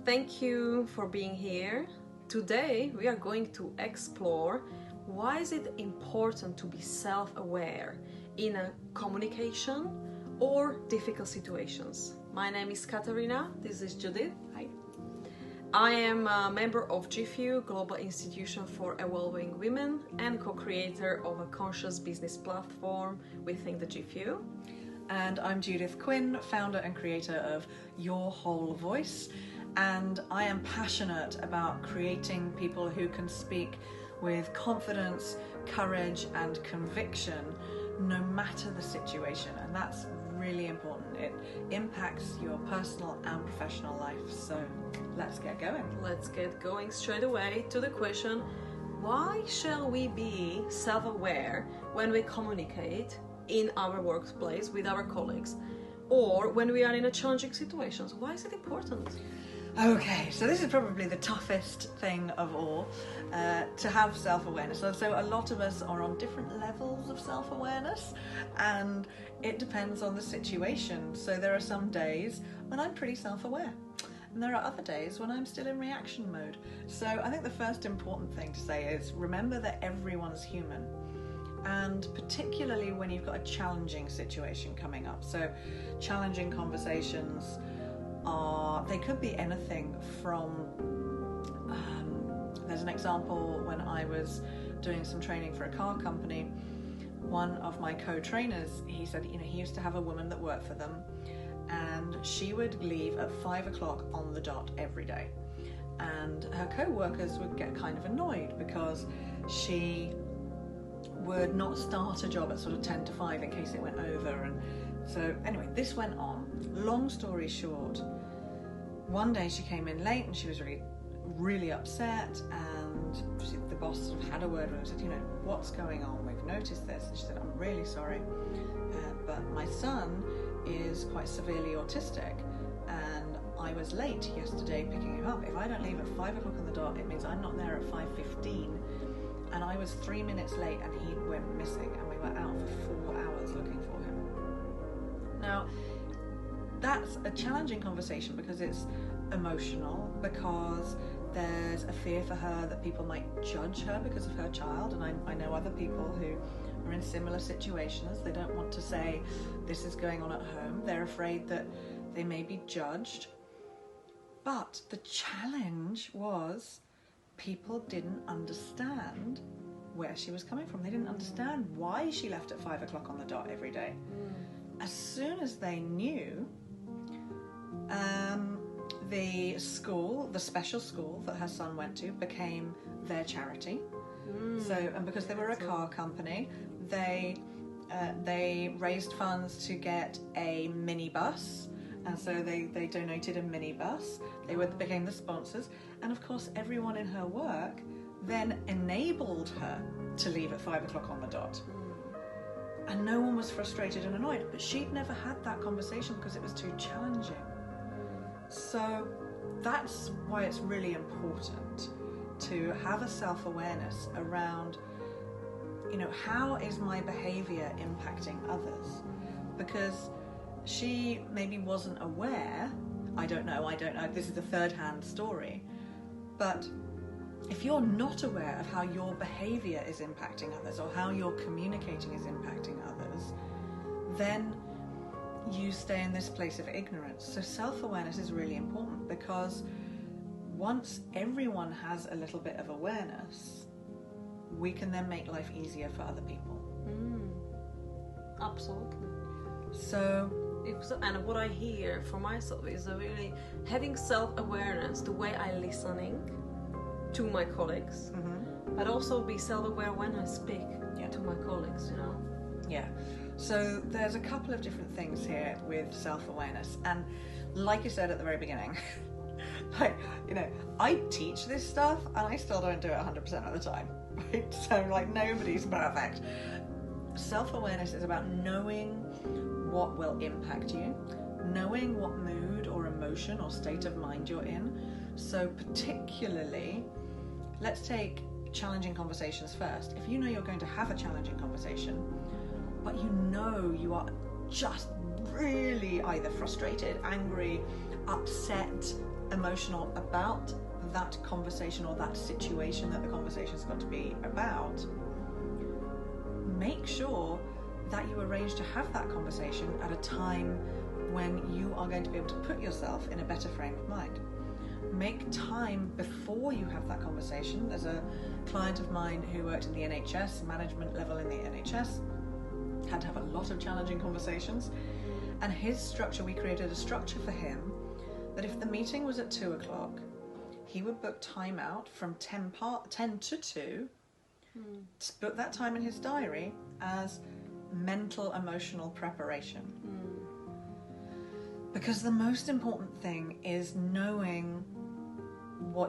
Thank you for being here. Today we are going to explore why is it important to be self-aware in a communication or difficult situations. My name is Katarina, this is Judith. Hi. I am a member of GIFEW Global Institution for Evolving Women and co-creator of a conscious business platform within the GIFEW. And I'm Judith Quin, founder and creator of Your Whole Voice. And I am passionate about creating people who can speak with confidence, courage, and conviction, no matter the situation. And that's really important. It impacts your personal and professional life. So let's get going. Let's get going straight away to the question, why shall we be self-aware when we communicate in our workplace with our colleagues or when we are in a challenging situations? Why is it important? Okay, so this is probably the toughest thing of all, to have self-awareness. So a lot of us are on different levels of self-awareness, and it depends on the situation. So there are some days when I'm pretty self-aware, and there are other days when I'm still in reaction mode. So I think the first important thing to say is remember that everyone's human, and particularly when you've got a challenging situation coming up. So challenging conversations they could be anything from, there's an example when I was doing some training for a car company. One of my co-trainers, he said, he used to have a woman that worked for them, and she would leave at 5 o'clock on the dot every day. And her co-workers would get kind of annoyed because she would not start a job at sort of 10 to 5 in case it went over. And so anyway, this went on. Long story short, one day she came in late and she was really upset, and the boss sort of had a word with her and said, what's going on? We've noticed this. And she said, I'm really sorry, but my son is quite severely autistic and I was late yesterday picking him up. If I don't leave at 5 o'clock on the dot, it means I'm not there at 5:15, and I was 3 minutes late and he went missing, and we were out for 4 hours looking for him. Now, that's a challenging conversation because it's emotional, because there's a fear for her that people might judge her because of her child, and I know other people who are in similar situations. They don't want to say this is going on at home. They're afraid that they may be judged. But the challenge was people didn't understand where she was coming from. They didn't understand why she left at 5 o'clock on the dot every day. As soon as they knew, the school, the special school that her son went to, became their charity. So, and because they were a car company, they raised funds to get a minibus, and so they donated a minibus. They became the sponsors, and of course everyone in her work then enabled her to leave at 5 o'clock on the dot. And no one was frustrated and annoyed, but she'd never had that conversation because it was too challenging. So that's why it's really important to have a self-awareness around, how is my behavior impacting others? Because she maybe wasn't aware, I don't know, this is a third-hand story, but if you're not aware of how your behavior is impacting others or how you're communicating is impacting others, then you stay in this place of ignorance. So self-awareness is really important, because once everyone has a little bit of awareness, we can then make life easier for other people. Absolutely. So, and what I hear for myself is really having self-awareness, the way I listening to my colleagues, but also be self-aware when I speak to my colleagues, Yeah. So there's a couple of different things here with self-awareness, and like you said at the very beginning, I teach this stuff and I still don't do it 100% of the time, right? So nobody's perfect. Self-awareness is about knowing what will impact you, knowing what mood or emotion or state of mind you're in. So particularly, let's take challenging conversations first. If you know you're going to have a challenging conversation, but you are just really either frustrated, angry, upset, emotional about that conversation or that situation that the conversation's got to be about, make sure that you arrange to have that conversation at a time when you are going to be able to put yourself in a better frame of mind. Make time before you have that conversation. There's a client of mine who worked in the NHS, management level in the NHS, had to have a lot of challenging conversations, and his structure, we created a structure for him that if the meeting was at 2 o'clock, he would book time out from 10 to 2, to book that time in his diary as mental, emotional preparation. Because the most important thing is knowing what